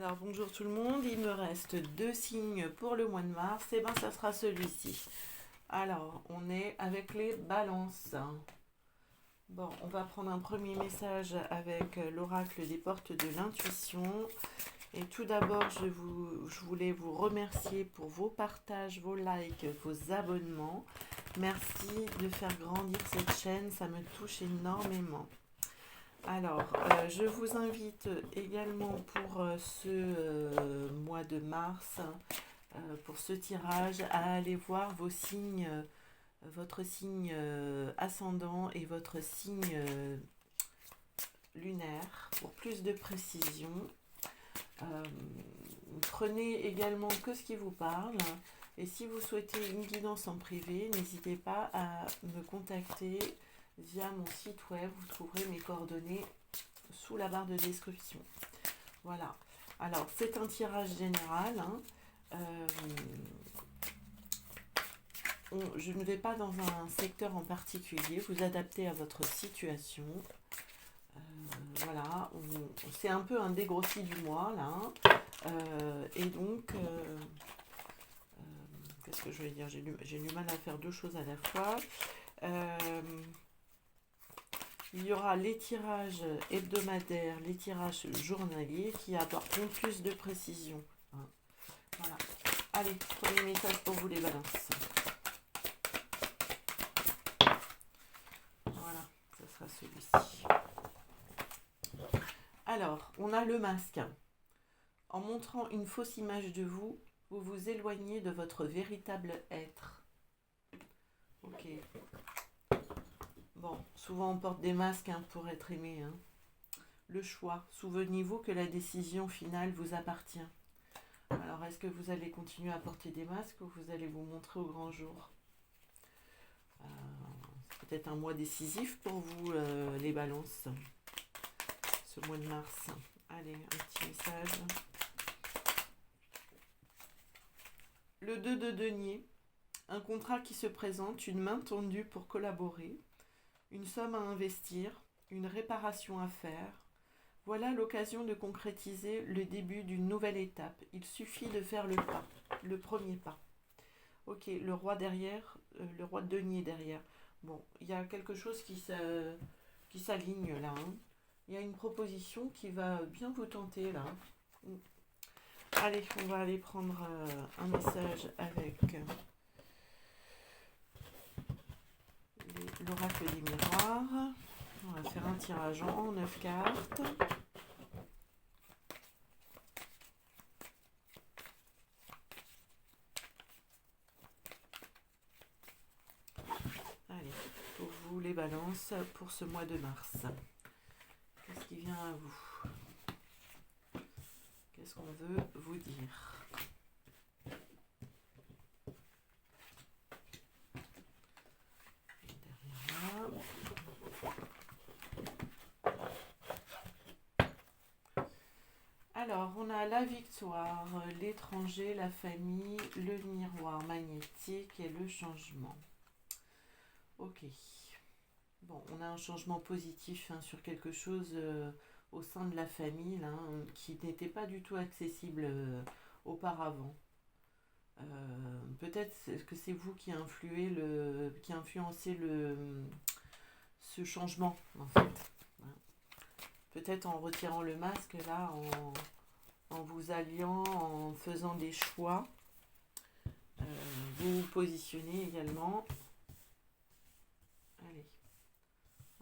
Alors bonjour tout le monde, il me reste deux signes pour le mois de mars, et ben ça sera celui-ci. Alors on est avec les balances. Bon, on va prendre un premier message avec l'oracle des portes de l'intuition. Et tout d'abord, je voulais vous remercier pour vos partages, vos likes, vos abonnements. Merci de faire grandir cette chaîne, ça me touche énormément. Alors, je vous invite également pour ce mois de mars, pour ce tirage, à aller voir vos signes, votre signe ascendant et votre signe lunaire pour plus de précision. Prenez également que ce qui vous parle. Et si vous souhaitez une guidance en privé, n'hésitez pas à me contacter via mon site web. Vous trouverez mes coordonnées sous la barre de description. Voilà. Alors, c'est un tirage général. Je ne vais pas dans un secteur en particulier. Vous adaptez à votre situation. Voilà. C'est un peu un dégrossi du mois, là. Et donc... qu'est-ce que je vais dire, j'ai du mal à faire deux choses à la fois. Il y aura les tirages hebdomadaires, les tirages journaliers qui apporteront plus de précision. Voilà. Allez, premier message pour vous les balances. Voilà, ce sera celui-ci. Alors, on a le masque. En montrant une fausse image de vous, vous vous éloignez de votre véritable être. Ok. Bon, souvent on porte des masques pour être aimé. Le choix. Souvenez-vous que la décision finale vous appartient. Alors, est-ce que vous allez continuer à porter des masques ou vous allez vous montrer au grand jour? C'est peut-être un mois décisif pour vous, les balances, ce mois de mars. Allez, un petit message. Le 2 de denier. Un contrat qui se présente, une main tendue pour collaborer, une somme à investir, une réparation à faire. Voilà l'occasion de concrétiser le début d'une nouvelle étape. Il suffit de faire le pas, le premier pas. Ok, le roi derrière, le roi de denier derrière. Bon, il y a quelque chose qui s'aligne là. Il y a une proposition qui va bien vous tenter là. Allez, on va aller prendre un message avec l'oracle des miroirs. On va faire un tirage en 9 cartes. Allez, pour vous les balances pour ce mois de mars. Qu'est-ce qui vient à vous? Qu'est-ce qu'on veut vous dire? Alors, on a la victoire, l'étranger, la famille, le miroir magnétique et le changement. Ok. Bon, on a un changement positif sur quelque chose au sein de la famille là, qui n'était pas du tout accessible auparavant. Peut-être que c'est vous qui influencez ce changement en fait. Peut-être en retirant le masque là, en vous alliant, en faisant des choix. Vous vous positionnez également. Allez,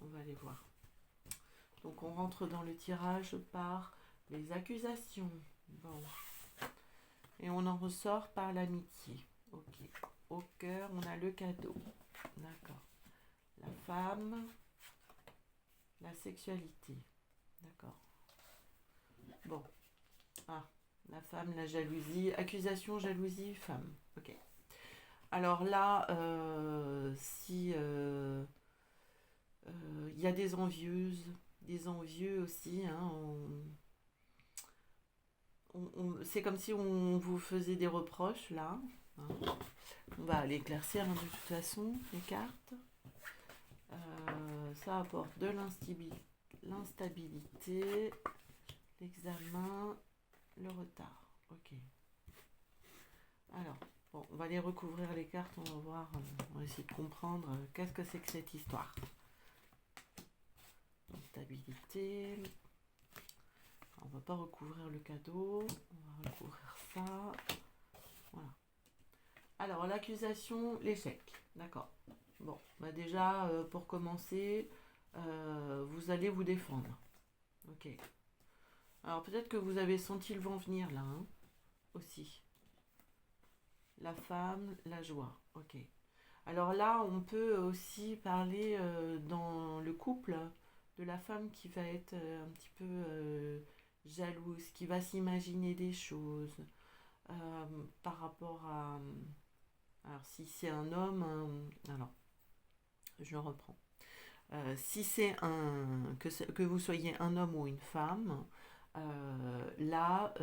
on va aller voir. Donc on rentre dans le tirage par les accusations. Bon. Et on en ressort par l'amitié. Ok. Au cœur, on a le cadeau. D'accord. La femme, la sexualité. D'accord. Bon. Ah, la femme, la jalousie. Accusation, jalousie, femme. Ok. Alors là, si il y a des envieuses, des envieux aussi, c'est comme si on vous faisait des reproches là. On va l'éclaircir de toute façon, les cartes. Ça apporte de l'instabilité, l'examen, le retard. Ok. Alors, bon, on va aller recouvrir les cartes, on va voir, on va essayer de comprendre qu'est-ce que c'est que cette histoire. Stabilité. On va pas recouvrir le cadeau, on va recouvrir ça. Voilà. Alors, l'accusation, l'échec. D'accord. Bon, bah déjà, pour commencer, vous allez vous défendre. Ok. Alors, peut-être que vous avez senti le vent venir là, hein, aussi. La femme, la joie. Ok. Alors là, on peut aussi parler dans le couple de la femme qui va être un petit peu jalouse, qui va s'imaginer des choses par rapport à... Alors, si c'est un homme, alors, je reprends. Si c'est que vous soyez un homme ou une femme, là,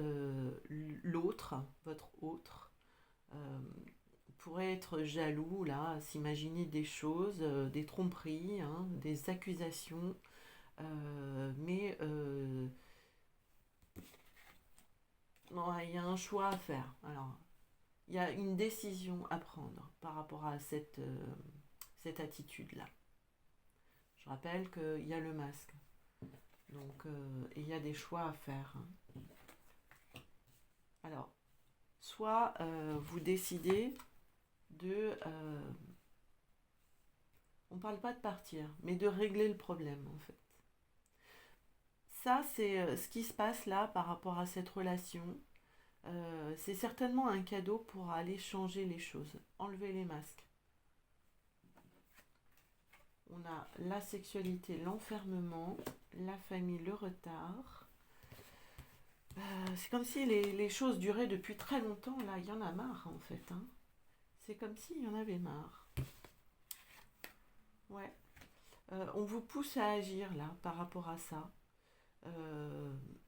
l'autre, votre autre, euh, pourrait être jaloux, là, s'imaginer des choses, des tromperies, hein, des accusations, mais non, il y a un choix à faire. Alors, il y a une décision à prendre par rapport à cette attitude-là. Je rappelle qu'il y a le masque. Donc, il y a des choix à faire. Hein. Alors, soit vous décidez de... on ne parle pas de partir, mais de régler le problème, en fait. Ça, c'est ce qui se passe là par rapport à cette relation. C'est certainement un cadeau pour aller changer les choses, enlever les masques. On a la sexualité, l'enfermement, la famille, le retard. C'est comme si les choses duraient depuis très longtemps. Là, il y en a marre en fait. Hein. C'est comme s'il y en avait marre. Ouais. On vous pousse à agir là par rapport à ça.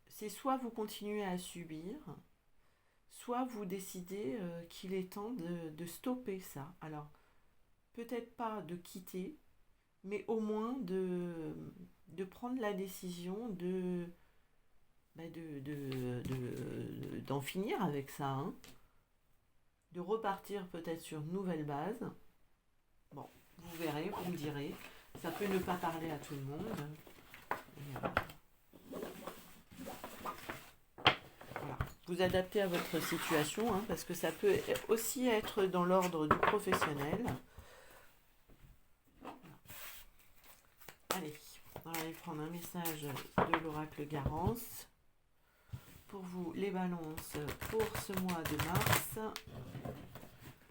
C'est soit vous continuez à subir, soit vous décidez qu'il est temps de stopper ça. Alors, peut-être pas de quitter, mais au moins de prendre la décision d'en finir avec ça, hein. De repartir peut-être sur une nouvelle base. Bon, vous verrez, vous me direz. Ça peut ne pas parler à tout le monde. Et, voilà. Vous adaptez à votre situation, hein, parce que ça peut aussi être dans l'ordre du professionnel. Allez, on va aller prendre un message de l'oracle Garance. Pour vous, les balances, pour ce mois de mars,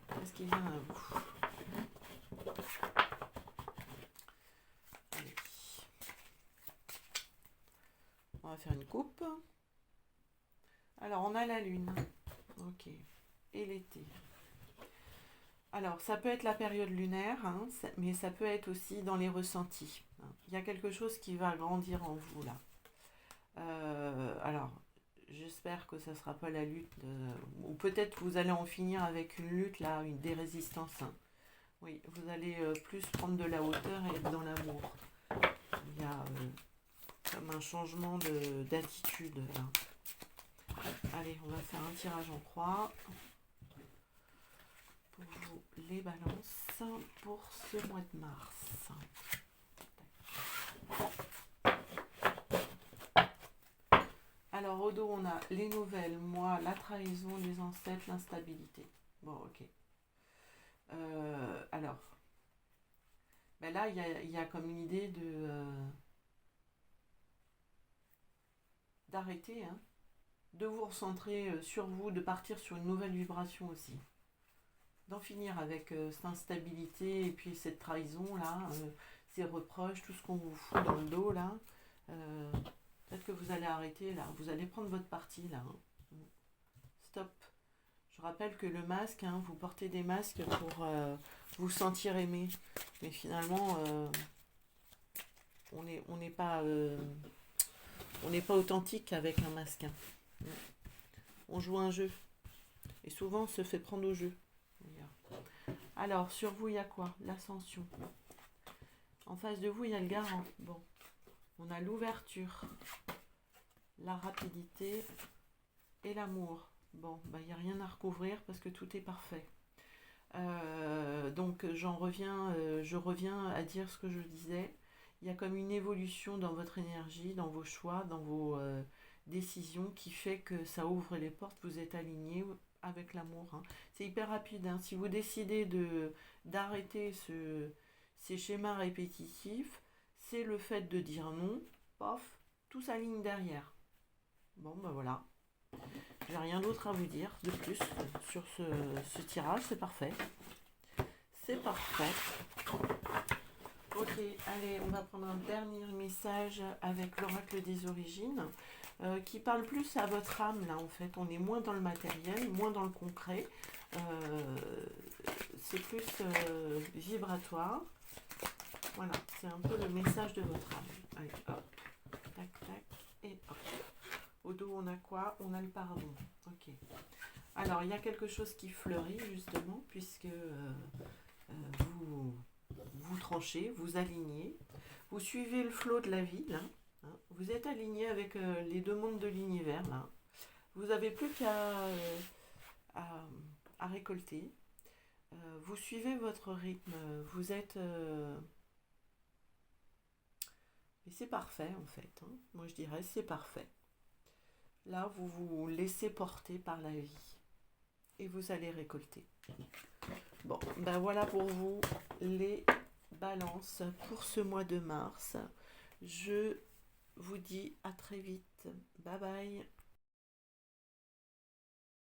qu'est-ce qui vient à vous? Allez. On va faire une coupe. Alors, on a la lune. Ok. Et l'été. Alors, ça peut être la période lunaire, hein, mais ça peut être aussi dans les ressentis. Hein. Il y a quelque chose qui va grandir en vous, là. Alors, j'espère que ça ne sera pas la lutte, ou peut-être que vous allez en finir avec une lutte, là, des résistances. Hein. Oui, vous allez plus prendre de la hauteur et être dans l'amour. Il y a comme un changement d'attitude, là. Allez, on va faire un tirage en croix. Pour vous, les balances, pour ce mois de mars. Alors, au dos, on a les nouvelles, moi, la trahison, les ancêtres, l'instabilité. Bon, ok. Alors, ben là, il y a comme une idée d'arrêter, hein, de vous recentrer sur vous, de partir sur une nouvelle vibration aussi. D'en finir avec cette instabilité et puis cette trahison, là, ces reproches, tout ce qu'on vous fout dans le dos, là. Peut-être que vous allez arrêter là, vous allez prendre votre parti là. Hein. Stop. Je rappelle que le masque, hein, vous portez des masques pour vous sentir aimé. Mais finalement, on n'est pas authentique avec un masque. Hein. On joue un jeu. Et souvent, on se fait prendre au jeu. Alors, sur vous, il y a quoi? L'ascension. En face de vous, il y a le garant. Bon. On a l'ouverture, la rapidité Et l'amour. Bon, bah, il n'y a rien à recouvrir parce que tout est parfait. Donc je reviens à dire ce que je disais. Il y a comme une évolution dans votre énergie, dans vos choix, dans vos décisions qui fait que ça ouvre les portes, vous êtes aligné avec l'amour, hein. C'est hyper rapide, hein. Si vous décidez d'arrêter ces schémas répétitifs, c'est le fait de dire non, pof, tout s'aligne derrière. Bon, ben voilà. J'ai rien d'autre à vous dire de plus sur ce tirage, c'est parfait. C'est parfait. Ok, allez, on va prendre un dernier message avec l'oracle des origines qui parle plus à votre âme là en fait. On est moins dans le matériel, moins dans le concret. C'est plus vibratoire. Voilà, c'est un peu le message de votre âme. Allez, hop, tac, tac, et hop. Au dos, on a quoi? On a le pardon. Ok. Alors, il y a quelque chose qui fleurit justement puisque vous tranchez, vous alignez, vous suivez le flot de la vie, là, hein. Vous êtes aligné avec les deux mondes de l'univers, là. Vous n'avez plus à récolter. Vous suivez votre rythme, vous êtes... et c'est parfait, en fait, hein. Moi, je dirais, c'est parfait. Là, vous vous laissez porter par la vie. Et vous allez récolter. Bon, ben voilà pour vous les balances pour ce mois de mars. Je vous dis à très vite. Bye bye.